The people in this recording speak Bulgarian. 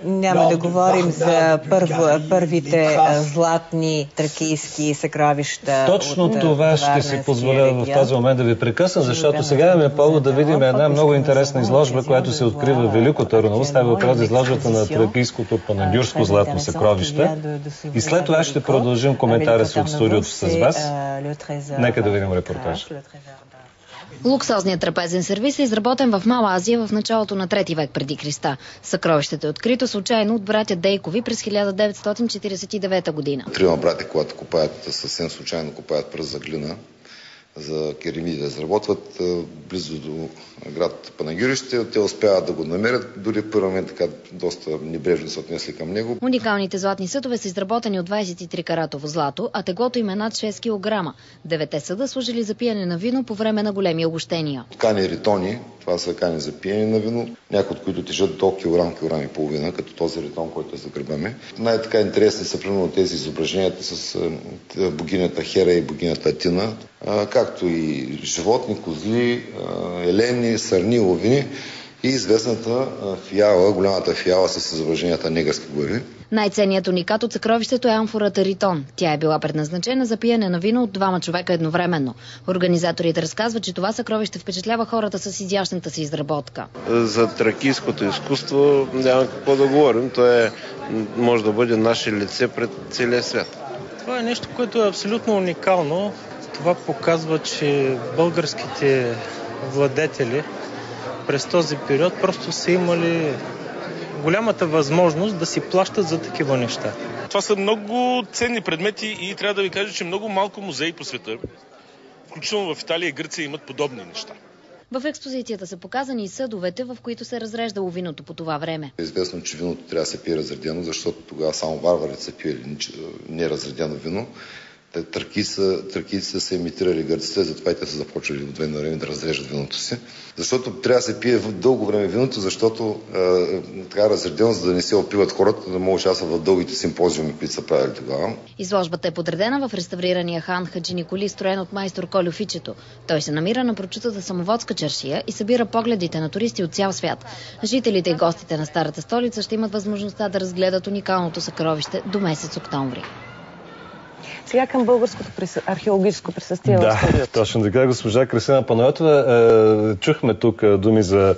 Няма да говорим за първите златни тракийски съкровища. Точно това ще си позволя в този момент да ви прекъсна, защото сега имаме повод да видим една много интересна изложба, която се открива в Велико Търново. Става въпрос за изложбата на тракийското панагюрско златно съкровище. И след това ще продължим коментара си от студиото с вас. Нека да видим репортажа. Луксозният трапезен сервис е изработен в Мала Азия в началото на 3 век преди Христа. Съкровището е открито случайно от братя Дейкови през 1949 година. Трима братя, когато копаят, съвсем случайно копаят пръст за глина, за керамиди да изработват близо до град Панагюрище. Те успяват да го намерят, дори в първи момент така доста небрежно се отнесли към него. Уникалните златни съдове са изработени от 23 каратово злато, а теглото им е над 6 кг. 9 съда служили за пиене на вино по време на големи огощения. Кани ритони, това са кани за пиене на вино, някои от които тежат до килограм и половина, като този ритон, който е за гърбаме. Най-така интересни са примерно тези изображенията с богинята Хера и богинята Атина, както и животни, козли, елени, сърни, ловини и известната фиала, голямата фиала с изображенията негърски глави. Най-ценният уникат от съкровището е амфората Ритон. Тя е била предназначена за пиене на вино от 2 човека едновременно. Организаторите разказват, че това съкровище впечатлява хората с изящната си изработка. За тракийското изкуство няма какво да говорим. То може да бъде наше лице пред целия свят. Това е нещо, което е абсолютно уникално. Това показва, че българските владетели през този период просто са имали голямата възможност да си плащат за такива неща. Това са много ценни предмети и трябва да ви кажа, че много малко музеи по света, включително в Италия и Гърция, имат подобни неща. В експозицията са показани и съдовете, в които се разреждало виното по това време. Известно, че виното трябва да се пие разредено, защото тогава само варварите са пиели неразредено вино. Тракийците са имитирали гърците, затова и те са започвали от време на време да разрежат виното си. Защото трябва да се пие дълго време виното, защото така разредено, за да не се опиват хората, да могат да участват в дългите симпозиуми, които са правили тогава. Изложбата е подредена в реставрирания хан Хаджи Николи, строен от майстор Колю Фичето. Той се намира на прочутата Самоводска чаршия и събира погледите на туристи от цял свят. Жителите и гостите на старата столица ще имат възможността да разгледат уникалното съкровище до месец октомври. Сега към българското археологическо присъствие в студиото. Да, точно така, госпожа Красина Панайотова. Чухме тук думи за